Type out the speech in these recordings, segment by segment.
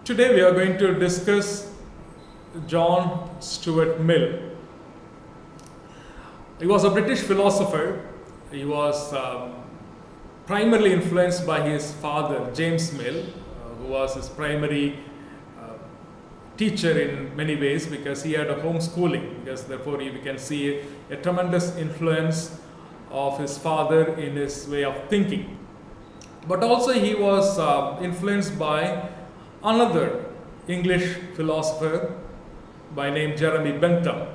Today we are going to discuss John Stuart Mill. He was a British philosopher. He was primarily influenced by his father, James Mill, who was his primary teacher in many ways because he had a homeschooling. Because therefore we can see a tremendous influence of his father in his way of thinking. But also he was influenced by another English philosopher by name Jeremy Bentham.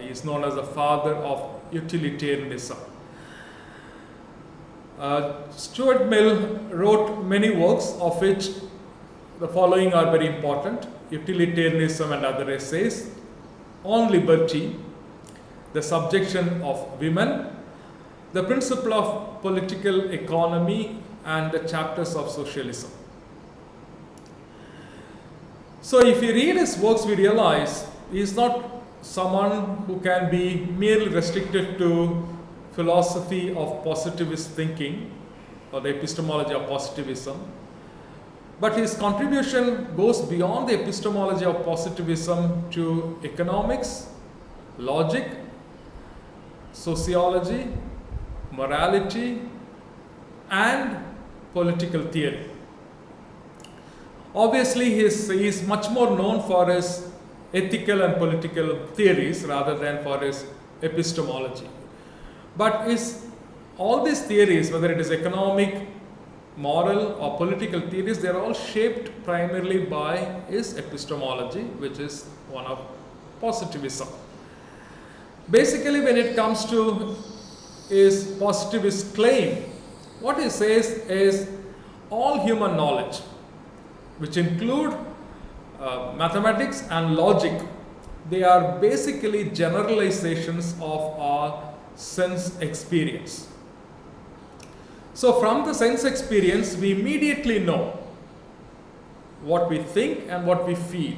He is known as the father of utilitarianism. Stuart Mill wrote many works, of which the following are very important: Utilitarianism and Other Essays, On Liberty, The Subjection of Women, The Principle of Political Economy, and the Chapters of Socialism. So if we read his works, we realize he is not someone who can be merely restricted to philosophy of positivist thinking or the epistemology of positivism, but his contribution goes beyond the epistemology of positivism to economics, logic, sociology, morality, and political theory. Obviously, he is much more known for his ethical and political theories rather than for his epistemology. But all these theories, whether it is economic, moral, or political theories, they are all shaped primarily by his epistemology, which is one of positivism. Basically, when it comes to his positivist claim, what he says is all human knowledge, which include mathematics and logic, they are basically generalizations of our sense experience. So from the sense experience, we immediately know what we think and what we feel.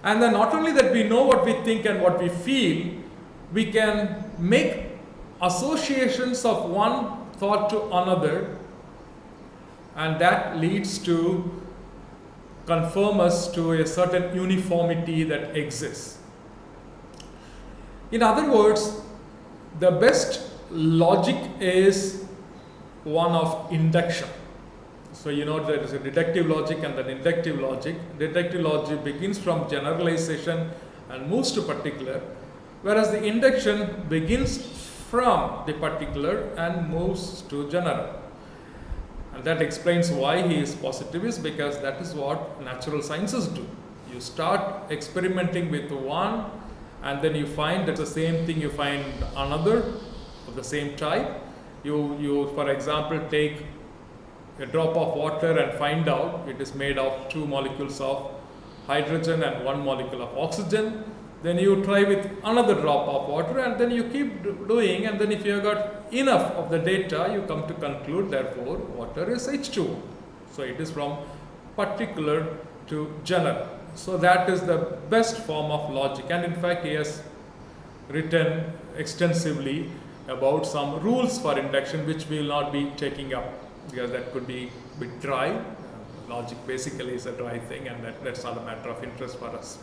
And then not only that we know what we think and what we feel, we can make associations of one thought to another, and that leads to confirm us to a certain uniformity that exists. In other words, the best logic is one of induction. So there is a deductive logic and an inductive logic. Deductive logic begins from generalization and moves to particular, whereas the induction begins from the particular and moves to general. And that explains why he is positivist, because that is what natural sciences do. You start experimenting with one, and then you find that the same thing, you find another of the same type. You for example, take a drop of water and find out it is made of 2 molecules of hydrogen and 1 molecule of oxygen. Then you try with another drop of water, and then you keep doing, and then if you have got enough of the data, you come to conclude, therefore, water is H2O. So it is from particular to general. So that is the best form of logic, and in fact he has written extensively about some rules for induction, which we will not be taking up because that could be a bit dry. Logic basically is a dry thing, and that's not a matter of interest for us.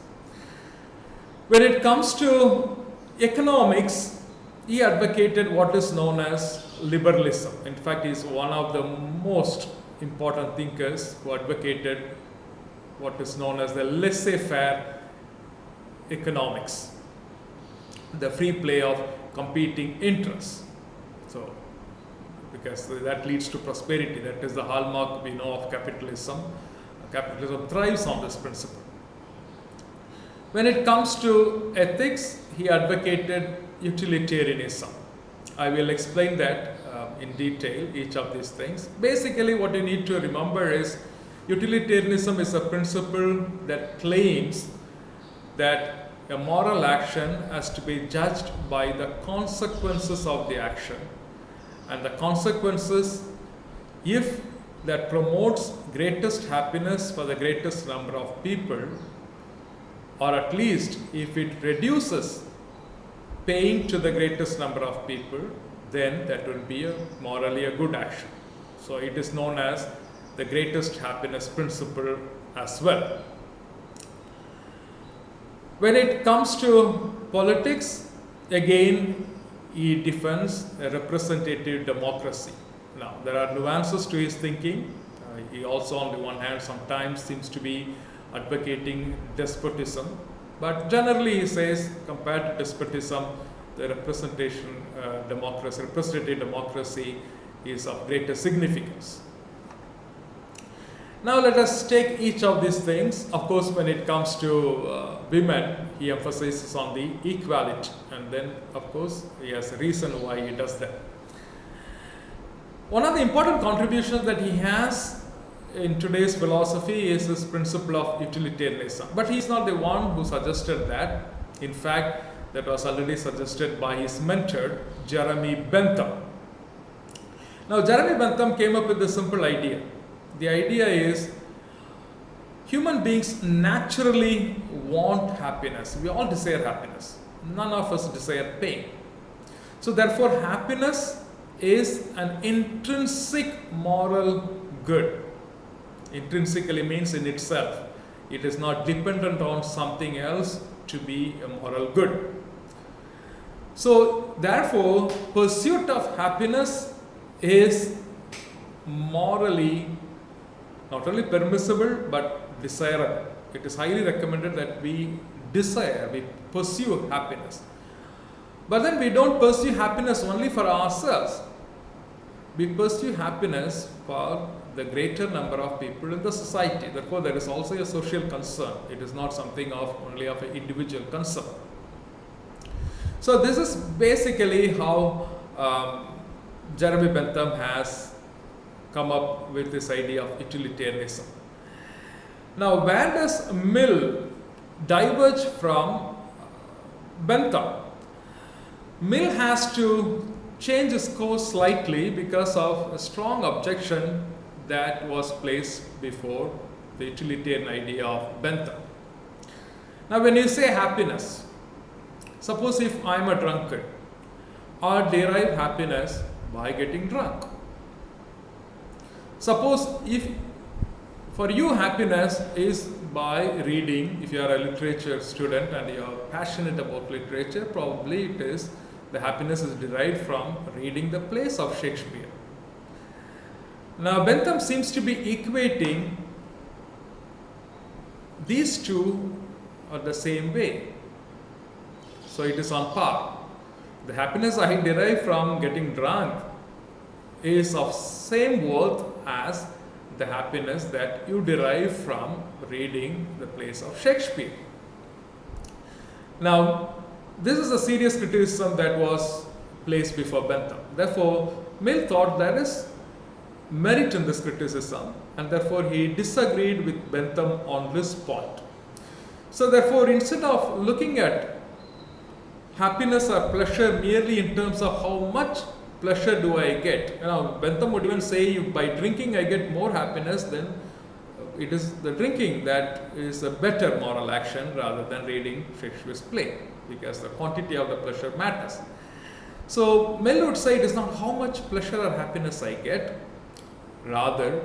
When it comes to economics, he advocated what is known as liberalism. In fact, he is one of the most important thinkers who advocated what is known as the laissez-faire economics, the free play of competing interests. So, because that leads to prosperity, that is the hallmark we know of capitalism. Capitalism thrives on this principle. When it comes to ethics, he advocated utilitarianism. I will explain that in detail, each of these things. Basically, what you need to remember is utilitarianism is a principle that claims that a moral action has to be judged by the consequences of the action. And the consequences, if that promotes greatest happiness for the greatest number of people, or at least if it reduces pain to the greatest number of people, then that will be morally a good action. So it is known as the greatest happiness principle as well. When it comes to politics, again, he defends a representative democracy. Now, there are nuances to his thinking. He also, on the one hand, sometimes seems to be advocating despotism. But generally, he says, compared to despotism, the representative democracy is of greater significance. Now let us take each of these things. Of course, when it comes to women, he emphasizes on the equality, and then of course he has a reason why he does that. One of the important contributions that he has in today's philosophy is this principle of utilitarianism. But he is not the one who suggested that. In fact, that was already suggested by his mentor, Jeremy Bentham. Now, Jeremy Bentham came up with a simple idea. The idea is human beings naturally want happiness. We all desire happiness. None of us desire pain. So therefore, happiness is an intrinsic moral good. Intrinsically means in itself. It is not dependent on something else to be a moral good. So therefore, pursuit of happiness is morally not only permissible but desirable. It is highly recommended that we pursue happiness. But then we don't pursue happiness only for ourselves. We pursue happiness for the greater number of people in the society. Therefore, there is also a social concern. It is not something only of an individual concern. So this is basically how Jeremy Bentham has come up with this idea of utilitarianism. Now, where does Mill diverge from Bentham? Mill has to change his course slightly because of a strong objection that was placed before the utilitarian idea of Bentham. Now, when you say happiness, suppose if I am a drunkard, I derive happiness by getting drunk. Suppose if for you happiness is by reading, if you are a literature student and you are passionate about literature, probably it is the happiness is derived from reading the plays of Shakespeare. Now, Bentham seems to be equating these two are the same way. So it is on par. The happiness I derive from getting drunk is of same worth as the happiness that you derive from reading the plays of Shakespeare. Now, this is a serious criticism that was placed before Bentham. Therefore, Mill thought there is merit in this criticism, and therefore he disagreed with Bentham on this point. So therefore, instead of looking at happiness or pleasure merely in terms of how much pleasure do I get, Bentham would even say by drinking I get more happiness, then it is the drinking that is a better moral action rather than reading Shakespeare's play, because the quantity of the pleasure matters. So Mill would say it is not how much pleasure or happiness I get, rather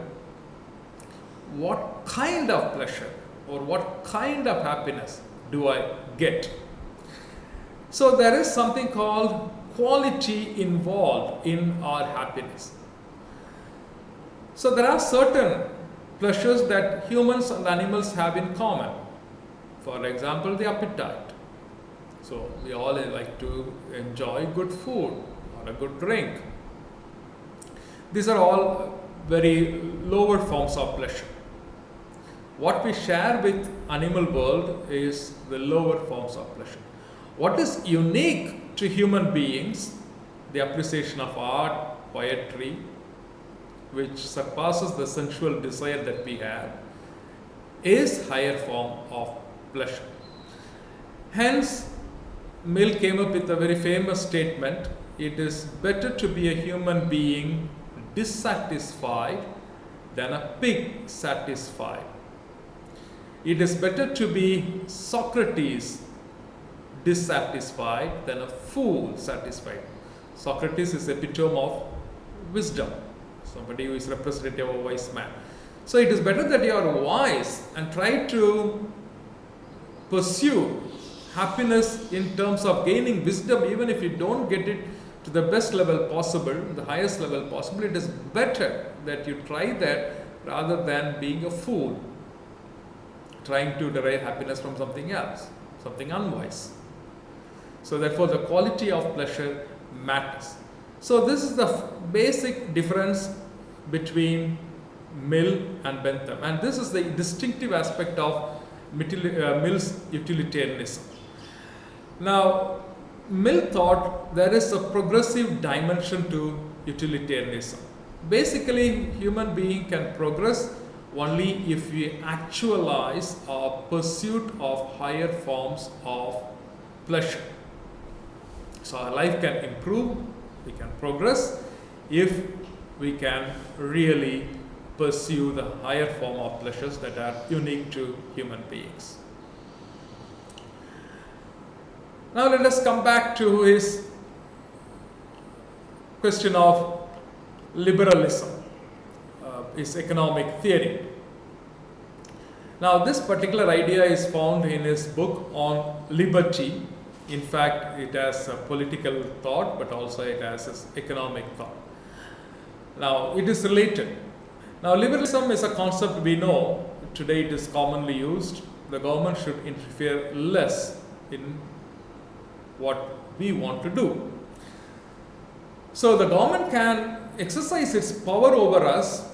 what kind of pleasure or what kind of happiness do I get. So there is something called quality involved in our happiness. So there are certain pleasures that humans and animals have in common. For example, the appetite. So we all like to enjoy good food or a good drink. These are all very lower forms of pleasure. What we share with animal world is the lower forms of pleasure. What is unique to human beings, the appreciation of art, poetry, which surpasses the sensual desire that we have, is higher form of pleasure. Hence, Mill came up with a very famous statement: it is better to be a human being dissatisfied than a pig satisfied. It is better to be Socrates dissatisfied than a fool satisfied. Socrates is the epitome of wisdom, somebody who is representative of a wise man. So it is better that you are wise and try to pursue happiness in terms of gaining wisdom. Even if you don't get it to the best level possible, the highest level possible, it is better that you try that rather than being a fool, trying to derive happiness from something else, something unwise. So therefore the quality of pleasure matters. So this is the basic difference between Mill and Bentham, and this is the distinctive aspect of Mill's utilitarianism. Now, Mill thought there is a progressive dimension to utilitarianism. Basically, human being can progress only if we actualize our pursuit of higher forms of pleasure. So our life can improve, we can progress if we can really pursue the higher form of pleasures that are unique to human beings. Now let us come back to his question of liberalism, his economic theory. Now this particular idea is found in his book on liberty. In fact, it has a political thought, but also it has an economic thought. Now it is related. Now liberalism is a concept we know, today it is commonly used. The government should interfere less in what we want to do. So the government can exercise its power over us,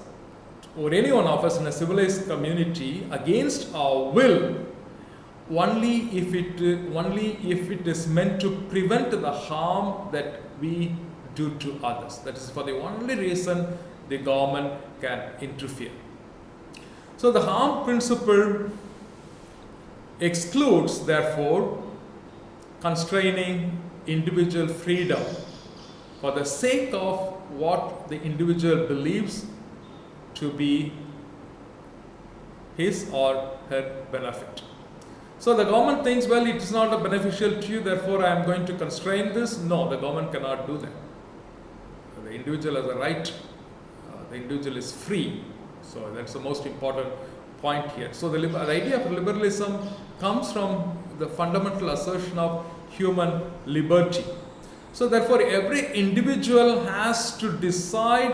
or any one of us in a civilized community, against our will, only if it is meant to prevent the harm that we do to others. That is for the only reason the government can interfere. So the harm principle excludes, therefore, constraining individual freedom for the sake of what the individual believes to be his or her benefit. So the government thinks, well, it is not beneficial to you, therefore I am going to constrain this. No, the government cannot do that. The individual has a right, the individual is free. So that's the most important point here. So the idea of liberalism comes from the fundamental assertion of human liberty. So therefore every individual has to decide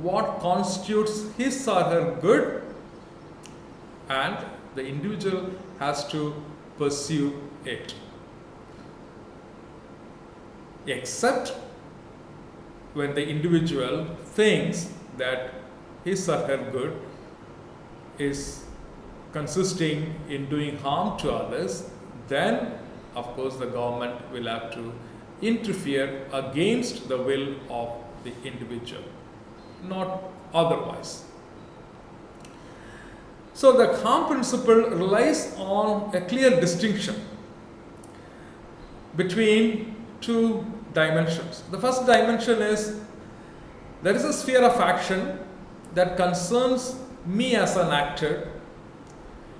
what constitutes his or her good, and the individual has to pursue it. Except when the individual thinks that his or her good is consisting in doing harm to others, then of course the government will have to interfere against the will of the individual, not otherwise. So the harm principle relies on a clear distinction between two dimensions. The first dimension is there is a sphere of action that concerns me as an actor,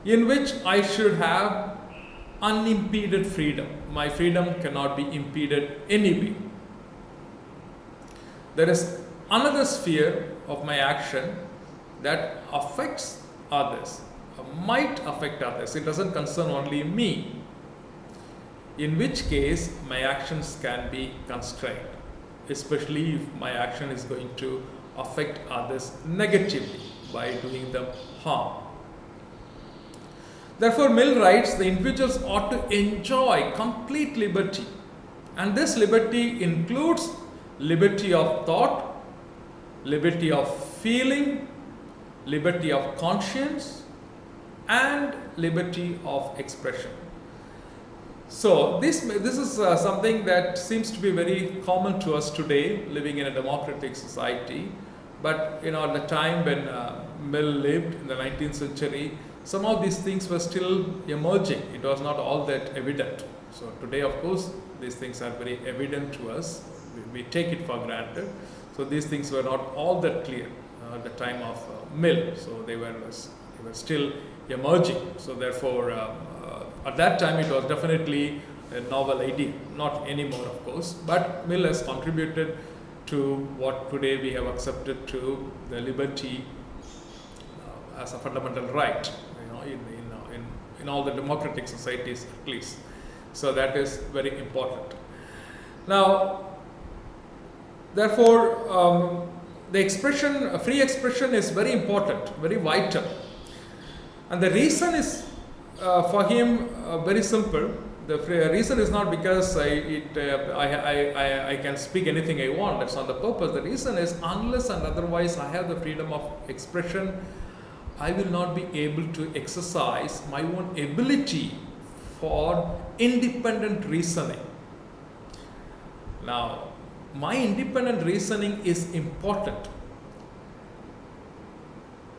in which I should have unimpeded freedom. My freedom cannot be impeded anyway. There is another sphere of my action that affects others, might affect others. It doesn't concern only me, in which case my actions can be constrained, especially if my action is going to affect others negatively by doing them harm. Therefore, Mill writes, the individuals ought to enjoy complete liberty, and this liberty includes liberty of thought, liberty of feeling, liberty of conscience, and liberty of expression. So this is something that seems to be very common to us today, living in a democratic society. But at the time when Mill lived in the 19th century, some of these things were still emerging. It was not all that evident. So today, of course, these things are very evident to us. We take it for granted. So these things were not all that clear at the time of Mill. So they were still emerging. So therefore, at that time, it was definitely a novel idea. Not anymore, of course. But Mill has contributed to what today we have accepted to the liberty as a fundamental right, in all the democratic societies at least. So that is very important. Now, therefore, the free expression is very important, very vital. And the reason is for him very simple. The reason is not because I can speak anything I want. That's not the purpose. The reason is, unless and otherwise I have the freedom of expression, I will not be able to exercise my own ability for independent reasoning. Now, my independent reasoning is important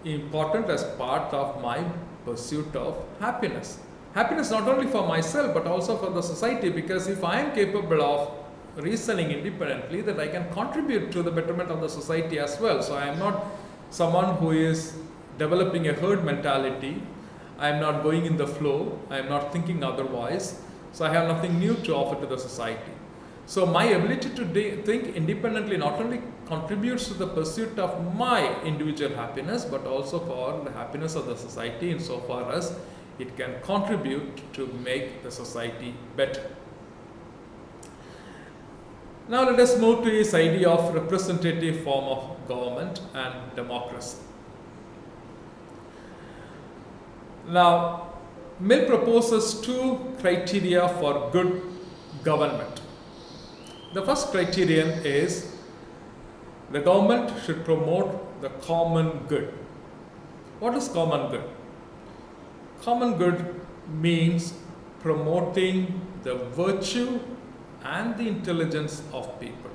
as part of my pursuit of happiness. Happiness not only for myself but also for the society, because if I am capable of reasoning independently, that I can contribute to the betterment of the society as well. So I am not someone who is developing a herd mentality. I am not going in the flow. I am not thinking otherwise. So I have nothing new to offer to the society. So my ability to think independently not only contributes to the pursuit of my individual happiness, but also for the happiness of the society, insofar as it can contribute to make the society better. Now let us move to his idea of representative form of government and democracy. Now, Mill proposes two criteria for good government. The first criterion is the government should promote the common good. What is common good? Common good means promoting the virtue and the intelligence of people.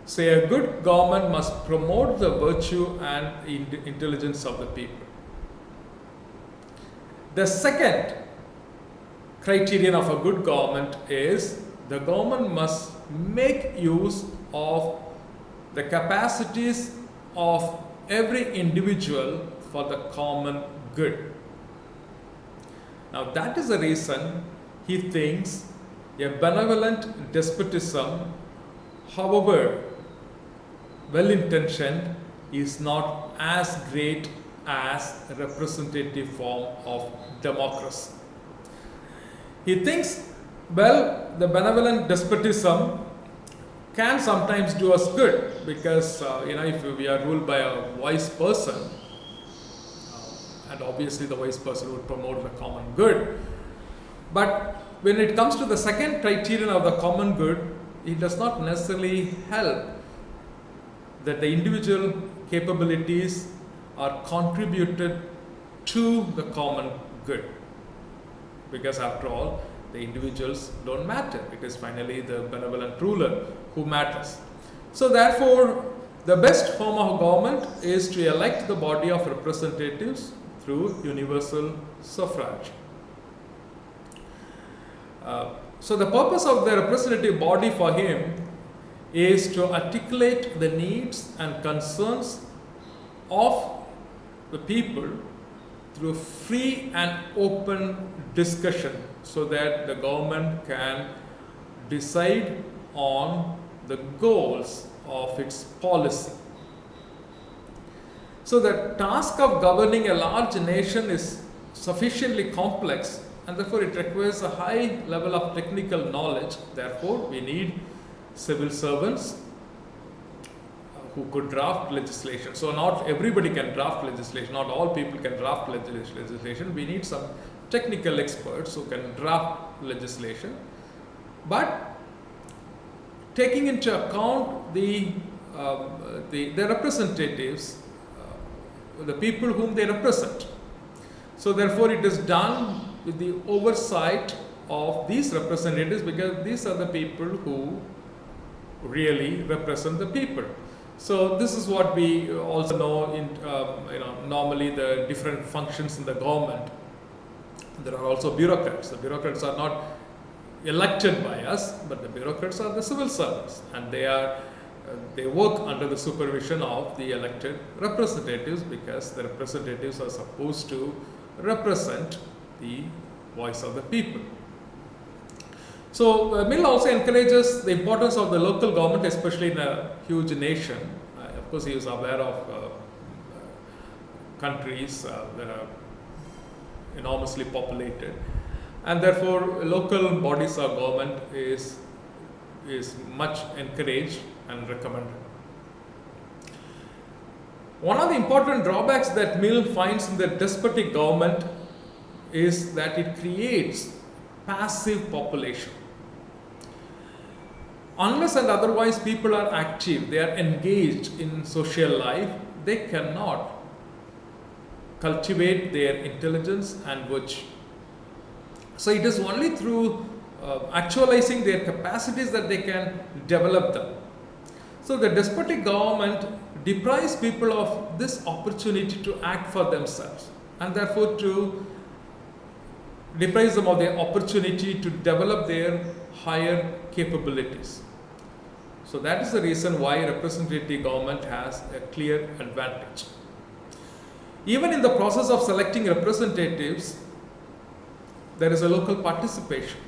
Say, a good government must promote the virtue and intelligence of the people. The second criterion of a good government is the government must make use of the capacities of every individual for the common good. Now that is the reason he thinks a benevolent despotism, however well-intentioned, is not as great as a representative form of democracy. He thinks, well, the benevolent despotism can sometimes do us good, because if we are ruled by a wise person, and obviously the wise person would promote the common good. But when it comes to the second criterion of the common good, it does not necessarily help that the individual capabilities are contributed to the common good, because after all, the individuals don't matter. It is finally the benevolent ruler who matters. So therefore, the best form of government is to elect the body of representatives through universal suffrage. So the purpose of the representative body for him is to articulate the needs and concerns of the people through free and open discussion, so that the government can decide on the goals of its policy. So the task of governing a large nation is sufficiently complex, and therefore it requires a high level of technical knowledge. Therefore, we need civil servants who could draft legislation. So not everybody can draft legislation, not all people can draft legislation. We need some technical experts who can draft legislation, but taking into account the representatives, the people whom they represent. So therefore it is done with the oversight of these representatives, because these are the people who really represent the people. So this is what we also know in normally the different functions in the government. There are also bureaucrats. The bureaucrats are not elected by us, but the bureaucrats are the civil servants, and they work under the supervision of the elected representatives, because the representatives are supposed to represent the voice of the people. So Mill also encourages the importance of the local government, especially in a huge nation. Of course, he is aware of countries that are enormously populated, and therefore local bodies of government is much encouraged and recommended. One of the important drawbacks that Mill finds in the despotic government is that it creates passive population. Unless and otherwise people are active, they are engaged in social life, they cannot cultivate their intelligence and virtue. So it is only through actualizing their capacities that they can develop them. So the despotic government deprives people of this opportunity to act for themselves, and therefore to deprives them of the opportunity to develop their higher capabilities. So that is the reason why representative government has a clear advantage. Even in the process of selecting representatives, there is a local participation,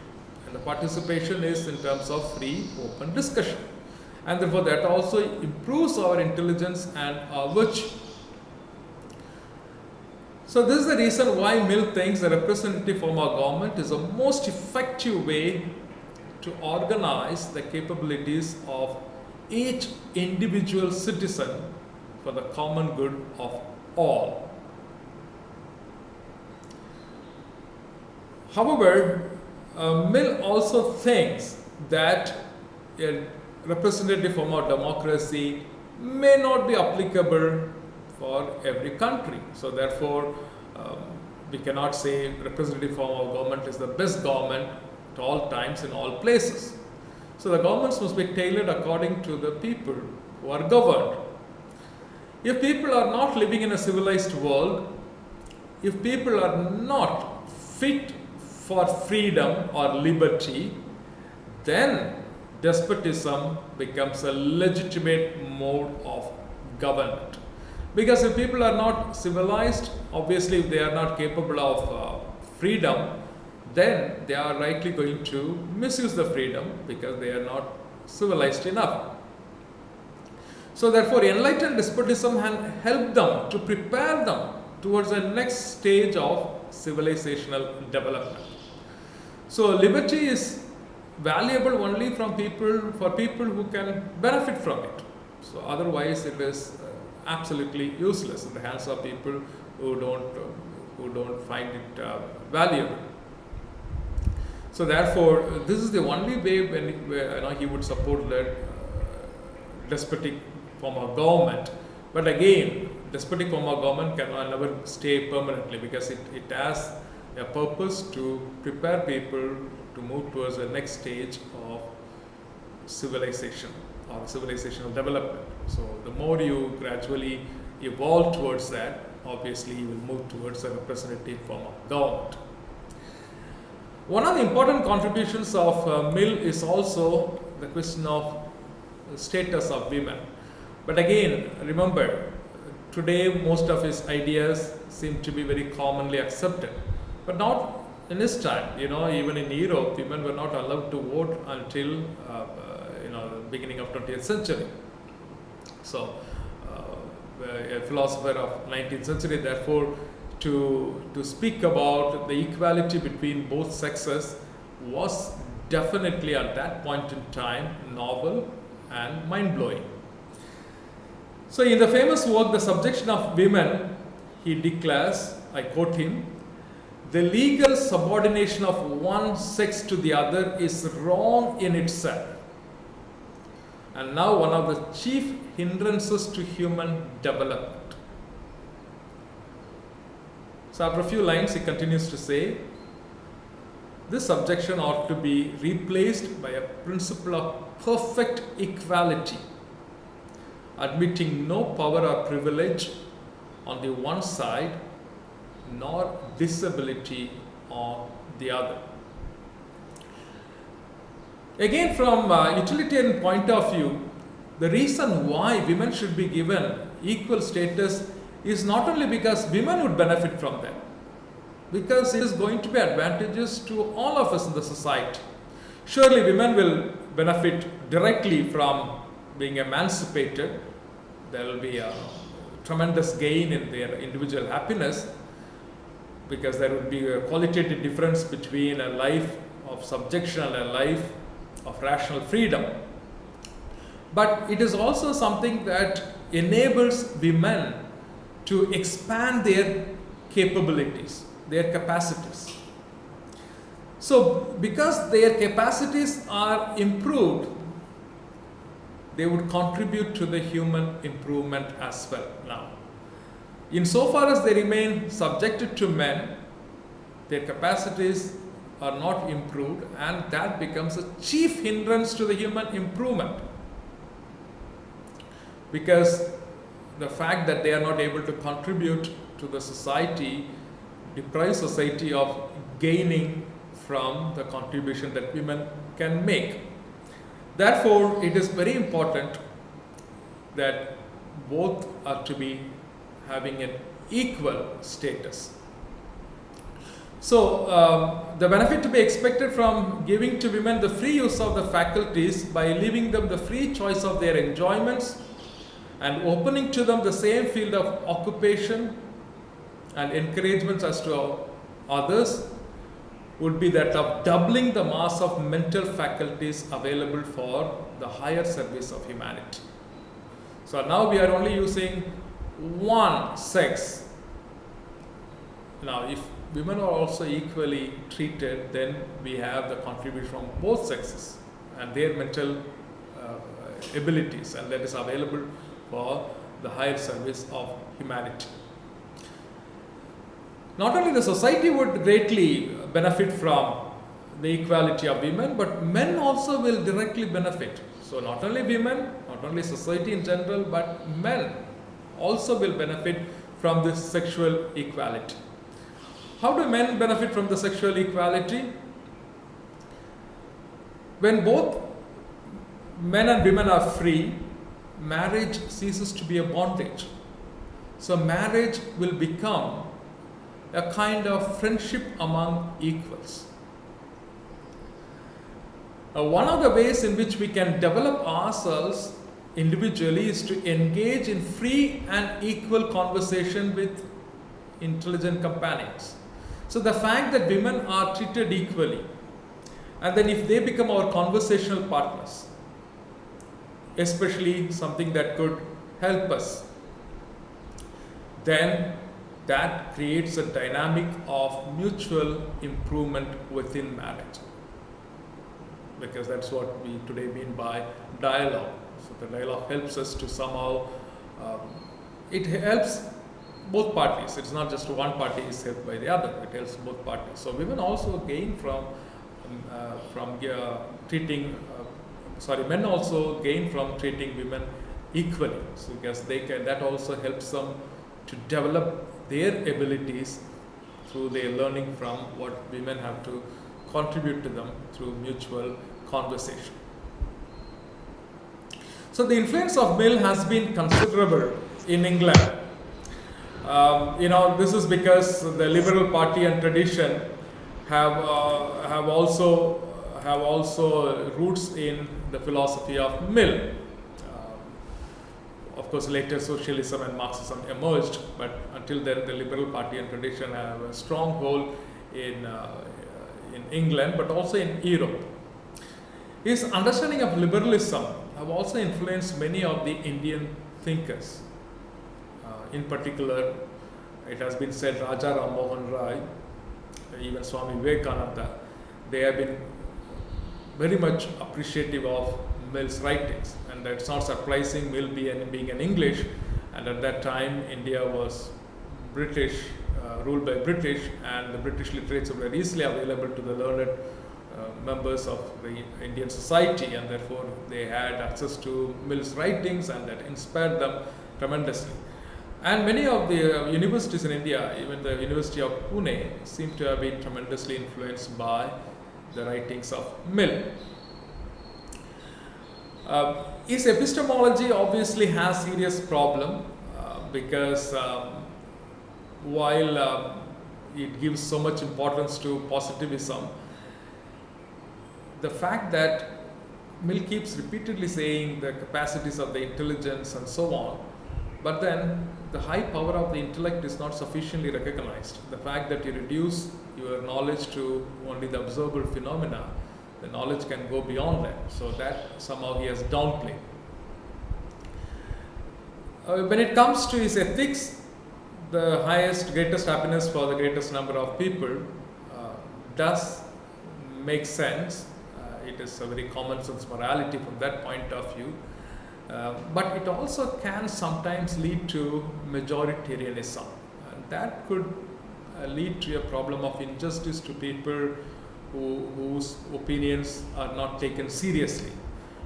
and the participation is in terms of free, open discussion, and therefore that also improves our intelligence and our virtue. So this is the reason why Mill thinks the representative form of government is the most effective way to organize the capabilities of each individual citizen for the common good of all. However, Mill also thinks that a representative form of democracy may not be applicable for every country. So therefore, we cannot say representative form of government is the best government at all times in all places. So the governments must be tailored according to the people who are governed. If people are not living in a civilized world, if people are not fit for freedom or liberty, then despotism becomes a legitimate mode of government. Because if people are not civilized, obviously if they are not capable of freedom, then they are likely going to misuse the freedom because they are not civilized enough. So therefore, enlightened despotism can help them to prepare them towards the next stage of civilizational development. So liberty is valuable only for people who can benefit from it. So otherwise it is absolutely useless in the hands of people who don't find it valuable. So therefore, this is the only way when he would support the despotic form of government. But again, despotic form of government cannot never stay permanently, because it has a purpose to prepare people to move towards the next stage of civilization or civilizational development. So the more you gradually evolve towards that, obviously you will move towards a representative form of government. One of the important contributions of Mill is also the question of status of women. But again, remember, today most of his ideas seem to be very commonly accepted, but not in his time. Even in Europe, women were not allowed to vote until the beginning of 20th century. So a philosopher of 19th century, therefore, to speak about the equality between both sexes was definitely at that point in time novel and mind-blowing. So in the famous work, The Subjection of Women, he declares, I quote him, "The legal subordination of one sex to the other is wrong in itself, and now one of the chief hindrances to human development." So after a few lines, he continues to say, this subjection ought to be replaced by a principle of perfect equality, admitting no power or privilege on the one side, nor disability on the other. Again, from a utilitarian point of view, the reason why women should be given equal status is not only because women would benefit from them, because it is going to be advantageous to all of us in the society. Surely women will benefit directly from being emancipated. There will be tremendous gain in their individual happiness, because there would be a qualitative difference between a life of subjection and a life of rational freedom. But it is also something that enables women to expand their capabilities, their capacities. So, because their capacities are improved, they would contribute to the human improvement as well now. Insofar as they remain subjected to men, their capacities are not improved, and that becomes a chief hindrance to the human improvement. Because the fact that they are not able to contribute to the society deprives society of gaining from the contribution that women can make. Therefore, it is very important that both are to be having an equal status. So, the benefit to be expected from giving to women the free use of the faculties by leaving them the free choice of their enjoyments and opening to them the same field of occupation and encouragements as to others would be that of doubling the mass of mental faculties available for the higher service of humanity. So now we are only using one sex. Now if women are also equally treated, then we have the contribution from both sexes and their mental abilities, and that is available for the higher service of humanity. Not only the society would greatly benefit from the equality of women, but men also will directly benefit. So not only women, not only society in general, but men also will benefit from this sexual equality. How do men benefit from the sexual equality? When both men and women are free, marriage ceases to be a bondage. So marriage will become a kind of friendship among equals. One of the ways in which we can develop ourselves individually is to engage in free and equal conversation with intelligent companions. So the fact that women are treated equally, and then if they become our conversational partners, especially something that could help us, then that creates a dynamic of mutual improvement within marriage. Because that's what we today mean by dialogue. So the dialogue helps us to somehow, it helps both parties. It's not just one party is helped by the other, it helps both parties. So women also gain from treating, men also gain from treating women equally. So because they can, that also helps them to develop their abilities through their learning from what women have to contribute to them through mutual conversation. So the influence of Mill has been considerable in England. This is because the Liberal Party and tradition have also roots in the philosophy of Mill. Of course, later socialism and Marxism emerged, but until then, the Liberal Party and tradition have a strong hold in England, but also in Europe. His understanding of liberalism have also influenced many of the Indian thinkers. In particular, it has been said Raja Ram Mohan Rai, even Swami Vivekananda, they have been very much appreciative of Mill's writings, and it's not surprising, Mill being an English, and at that time India was British, ruled by British, and the British literature were easily available to the learned members of the Indian society, and therefore they had access to Mill's writings, and that inspired them tremendously. And many of the universities in India, even the University of Pune, seem to have been tremendously influenced by the writings of Mill. His epistemology obviously has serious problem because while it gives so much importance to positivism, the fact that Mill keeps repeatedly saying the capacities of the intelligence and so on, but then the high power of the intellect is not sufficiently recognized. The fact that you reduce your knowledge to only the observable phenomena, the knowledge can go beyond that. So that somehow he has downplayed. When it comes to his ethics, the highest, greatest happiness for the greatest number of people does make sense. It is a very common sense morality from that point of view. But it also can sometimes lead to majoritarianism, and that could lead to a problem of injustice to people whose opinions are not taken seriously,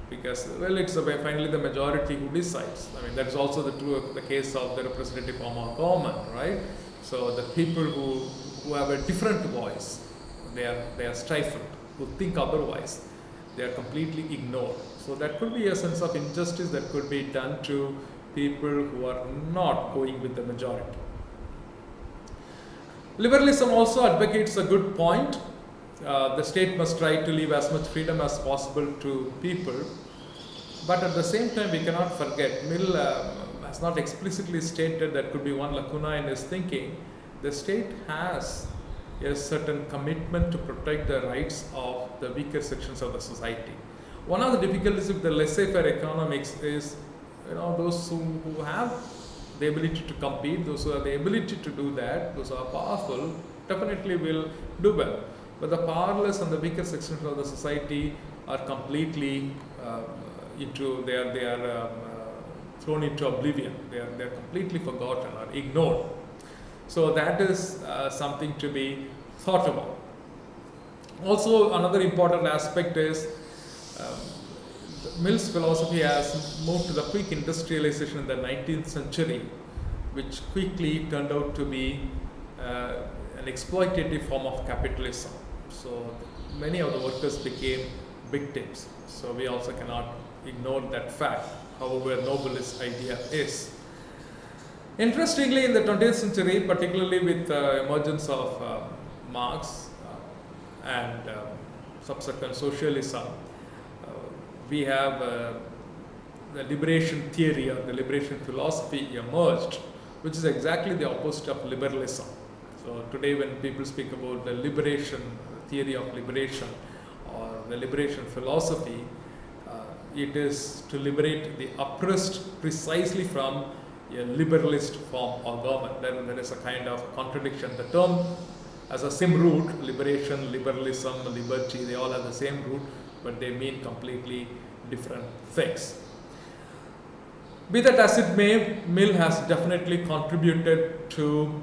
because well, it's finally the majority who decides. I mean, that is also the case of the representative form of government, right? So the people who have a different voice, they are stifled. Who think otherwise, they are completely ignored. So that could be a sense of injustice that could be done to people who are not going with the majority. Liberalism also advocates a good point. The state must try to leave as much freedom as possible to people, but at the same time we cannot forget, Mill has not explicitly stated, that could be one lacuna in his thinking. The state has a certain commitment to protect the rights of the weaker sections of the society. One of the difficulties with the laissez-faire economics is, those who have the ability to compete, those who have the ability to do that, those who are powerful, definitely will do well. But the powerless and the weaker sections of the society are completely they are thrown into oblivion. They are completely forgotten or ignored. So that is something to be thought about. Also, another important aspect is Mill's philosophy has moved to the quick industrialization in the 19th century, which quickly turned out to be an exploitative form of capitalism. So many of the workers became victims. So we also cannot ignore that fact, however noble this idea is. Interestingly, in the 20th century, particularly with the emergence of Marx and subsequent socialism, we have the liberation theory or the liberation philosophy emerged, which is exactly the opposite of liberalism. So today when people speak about the liberation, theory of liberation or the liberation philosophy, it is to liberate the oppressed precisely from a liberalist form of government. There is a kind of contradiction. The term has a same root, liberation, liberalism, liberty, they all have the same root, but they mean completely different things. Be that as it may, Mill has definitely contributed to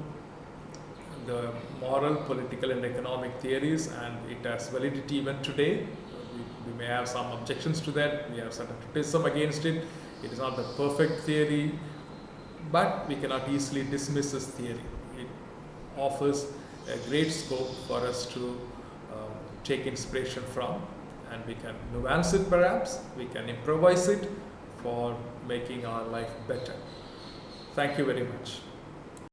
the moral, political and economic theories, and it has validity even today. We may have some objections to that, we have certain criticism against it. It is not the perfect theory, but we cannot easily dismiss this theory. It offers a great scope for us to take inspiration from, and we can nuance it perhaps, we can improvise it for making our life better. Thank you very much.